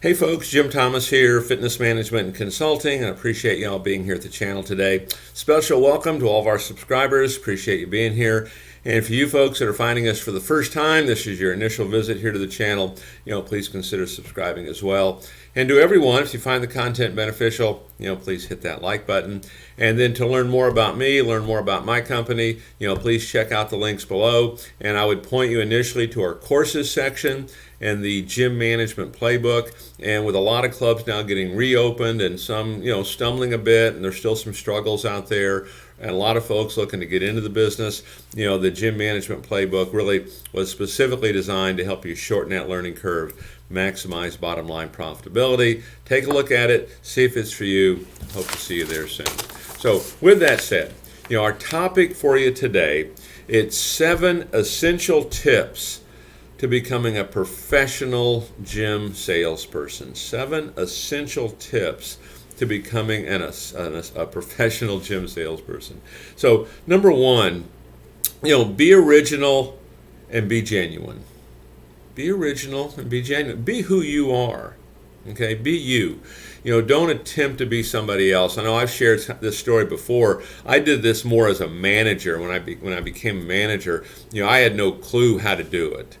Hey folks, Jim Thomas here, Fitness Management and Consulting. I appreciate y'all being here at the channel today. Special welcome to all of our subscribers. Appreciate you being here. And for you folks that are finding us for the first time, this is your initial visit here to the channel, please consider subscribing as well. And to everyone, if you find the content beneficial, please hit that like button. And then to learn more about me, learn more about my company, please check out the links below. And I would point you initially to our courses section and the gym management playbook. And with a lot of clubs now getting reopened and some, stumbling a bit, and there's still some struggles out there, and a lot of folks looking to get into the business, the gym management playbook really was specifically designed to help you shorten that learning curve, maximize bottom line profitability. Take a look at it, see if it's for you. Hope to see you there soon. So with that said, our topic for you today, it's 7 essential tips to becoming a professional gym salesperson. 7 essential tips to becoming a professional gym salesperson. So number 1, be original and be genuine. Be original and be genuine. Be who you are. Okay, be you. Don't attempt to be somebody else. I know I've shared this story before. I did this more as a manager. When I became a manager, I had no clue how to do it.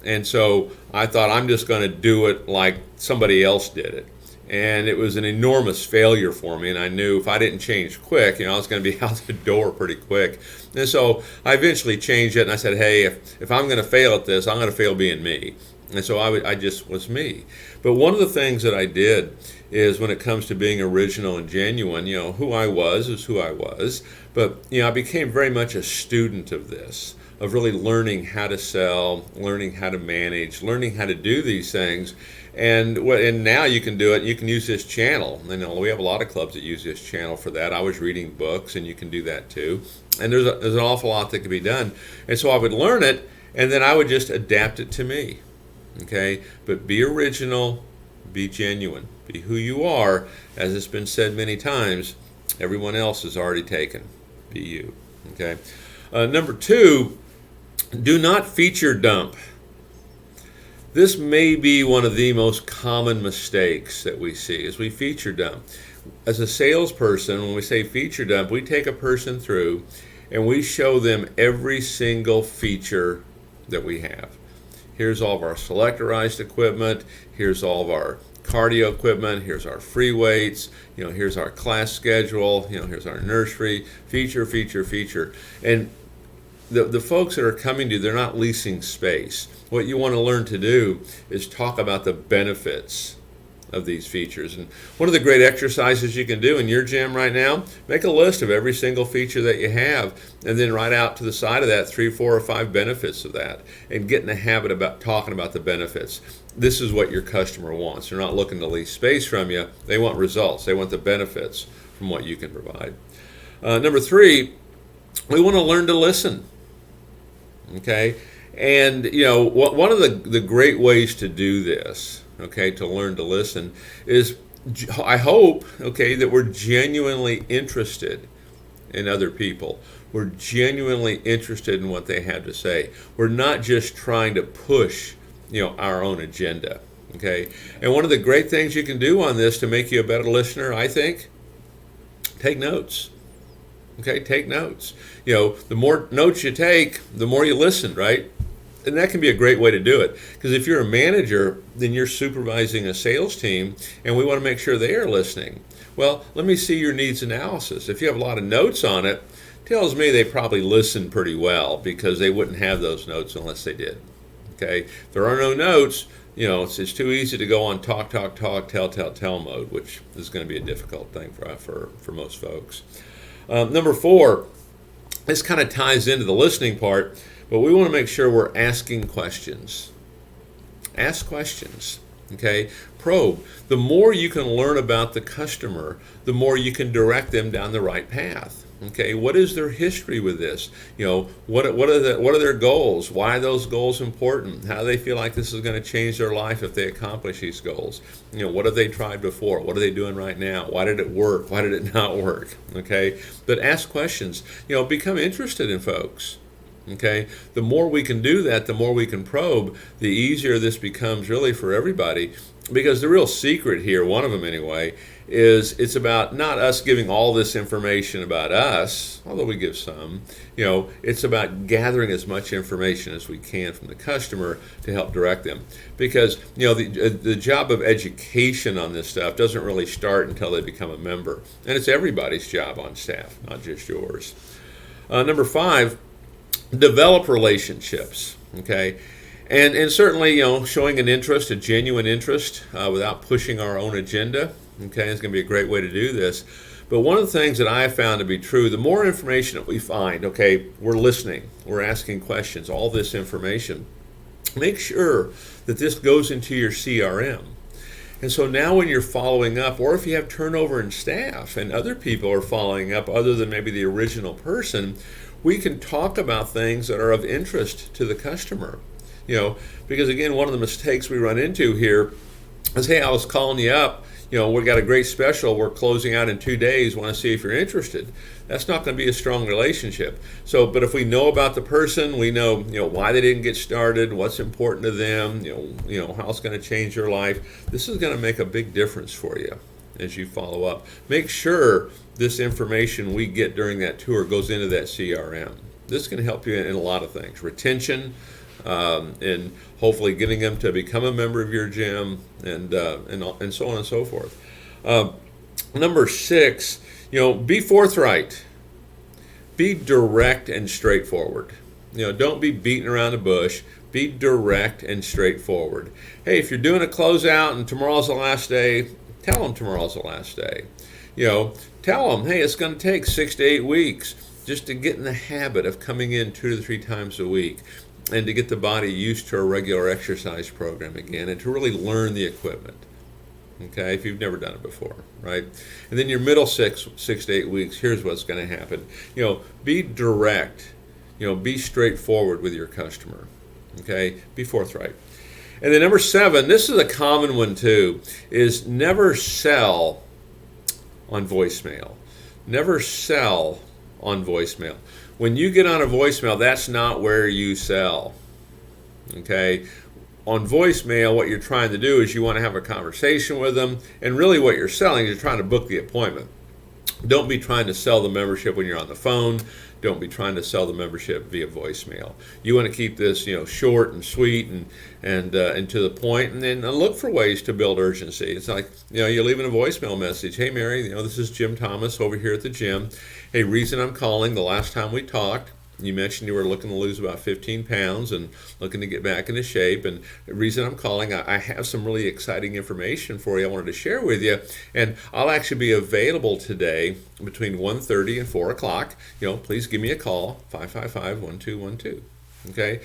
And so I thought I'm just going to do it like somebody else did it. And it was an enormous failure for me, and I knew if I didn't change quick, I was going to be out the door pretty quick. And so I eventually changed it, and I said, hey, if I'm going to fail at this, I'm going to fail being me. And so I just was me. But one of the things that I did is when it comes to being original and genuine, who I was is who I was. But, I became very much a student of this, of really learning how to sell, learning how to manage, learning how to do these things. And now you can do it. You can use this channel. We have a lot of clubs that use this channel for that. I was reading books, and you can do that too. And there's an awful lot that can be done. And so I would learn it, and then I would just adapt it to me. Okay? But be original, be genuine, be who you are. As it's been said many times, everyone else is already taken. Be you. Okay? Number 2, do not feature dump. This may be one of the most common mistakes that we see is we feature dump. As a salesperson, when we say feature dump, we take a person through and we show them every single feature that we have. Here's all of our selectorized equipment. Here's all of our cardio equipment. Here's our free weights. Here's our class schedule. Here's our nursery. Feature. And the folks that are coming to you, they're not leasing space. What you want to learn to do is talk about the benefits of these features. And one of the great exercises you can do in your gym right now, make a list of every single feature that you have, and then write out to the side of that 3, 4, or 5 benefits of that, and get in the habit about talking about the benefits. This is what your customer wants. They're not looking to lease space from you. They want results. They want the benefits from what you can provide. Number 3, we want to learn to listen. Okay? And, one of the great ways to do this, okay, to learn to listen, is I hope, okay, that we're genuinely interested in other people. We're genuinely interested in what they have to say. We're not just trying to push, our own agenda, okay? And one of the great things you can do on this to make you a better listener, I think, take notes. Okay, take notes. The more notes you take, the more you listen, right? And that can be a great way to do it. Because if you're a manager, then you're supervising a sales team, and we want to make sure they are listening. Well, let me see your needs analysis. If you have a lot of notes on it, tells me they probably listened pretty well, because they wouldn't have those notes unless they did. Okay? If there are no notes, it's too easy to go on talk, tell mode, which is going to be a difficult thing for most folks. Number 4, this kind of ties into the listening part, but we want to make sure we're asking questions. Ask questions, okay? Probe. The more you can learn about the customer, the more you can direct them down the right path. Okay, what is their history with this? What are their goals? Why are those goals important? How do they feel like this is going to change their life if they accomplish these goals? What have they tried before? What are they doing right now? Why did it work? Why did it not work? Okay, but ask questions. Become interested in folks. Okay, the more we can do that, the more we can probe, the easier this becomes really for everybody. Because the real secret here, one of them anyway, is it's about not us giving all this information about us, although we give some. It's about gathering as much information as we can from the customer to help direct them. Because the job of education on this stuff doesn't really start until they become a member, and it's everybody's job on staff, not just yours. Number 5, develop relationships. Okay. And certainly, showing an interest, a genuine interest, without pushing our own agenda, okay, is going to be a great way to do this. But one of the things that I have found to be true, the more information that we find, okay, we're listening, we're asking questions, all this information, make sure that this goes into your CRM. And so now when you're following up, or if you have turnover in staff and other people are following up other than maybe the original person, we can talk about things that are of interest to the customer. Because again, one of the mistakes we run into here is, hey, I was calling you up, we got a great special, we're closing out in 2 days, want to see if you're interested. That's not going to be a strong relationship. So, but if we know about the person, we know, why they didn't get started, what's important to them, how it's going to change your life. This is going to make a big difference for you as you follow up. Make sure this information we get during that tour goes into that CRM. This can help you in a lot of things. Retention, and hopefully getting them to become a member of your gym, and so on and so forth. Number 6, be forthright. Be direct and straightforward. Don't be beating around the bush. Be direct and straightforward. Hey, if you're doing a closeout and tomorrow's the last day, tell them tomorrow's the last day. Tell them, hey, it's going to take 6 to 8 weeks just to get in the habit of coming in 2 to 3 times a week, and to get the body used to a regular exercise program again, and to really learn the equipment, okay, if you've never done it before, right? And then your middle 6 to 8 weeks, here's what's going to happen. Be direct, be straightforward with your customer, okay? Be forthright. And then number 7, this is a common one too, is never sell on voicemail. Never sell on voicemail. When you get on a voicemail, that's not where you sell, okay? On voicemail, what you're trying to do is you want to have a conversation with them, and really what you're selling is you're trying to book the appointment. Don't be trying to sell the membership when you're on the phone. Don't be trying to sell the membership via voicemail. You want to keep this, short and sweet and to the point, and then look for ways to build urgency. It's like, you're leaving a voicemail message. Hey, Mary, this is Jim Thomas over here at the gym. Hey, reason I'm calling, the last time we talked, you mentioned you were looking to lose about 15 pounds and looking to get back into shape. And the reason I'm calling, I have some really exciting information for you I wanted to share with you. And I'll actually be available today between 1:30 and 4 o'clock. Please give me a call, 555-1212. Okay,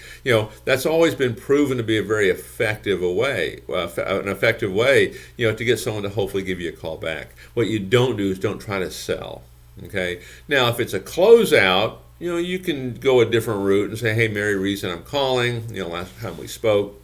that's always been proven to be a very effective way, to get someone to hopefully give you a call back. What you don't do is don't try to sell. Okay, now if it's a closeout, you can go a different route and say, hey, Mary, reason I'm calling, last time we spoke,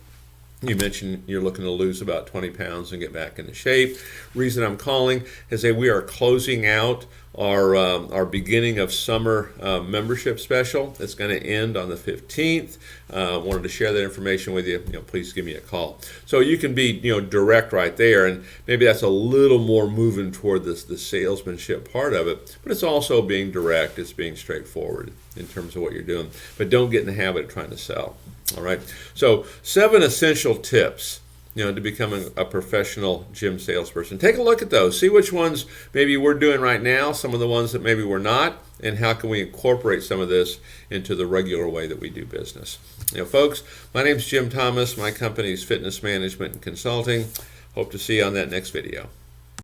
you mentioned you're looking to lose about 20 pounds and get back into shape. Reason I'm calling is that we are closing out our beginning of summer membership special. It's going to end on the 15th. Wanted to share that information with you. Please give me a call. So you can be direct right there, and maybe that's a little more moving toward the salesmanship part of it. But it's also being direct. It's being straightforward in terms of what you're doing. But don't get in the habit of trying to sell. All right. So 7 essential tips, to becoming a professional gym salesperson. Take a look at those. See which ones maybe we're doing right now, some of the ones that maybe we're not, and how can we incorporate some of this into the regular way that we do business. Folks, my name's Jim Thomas. My company is Fitness Management and Consulting. Hope to see you on that next video.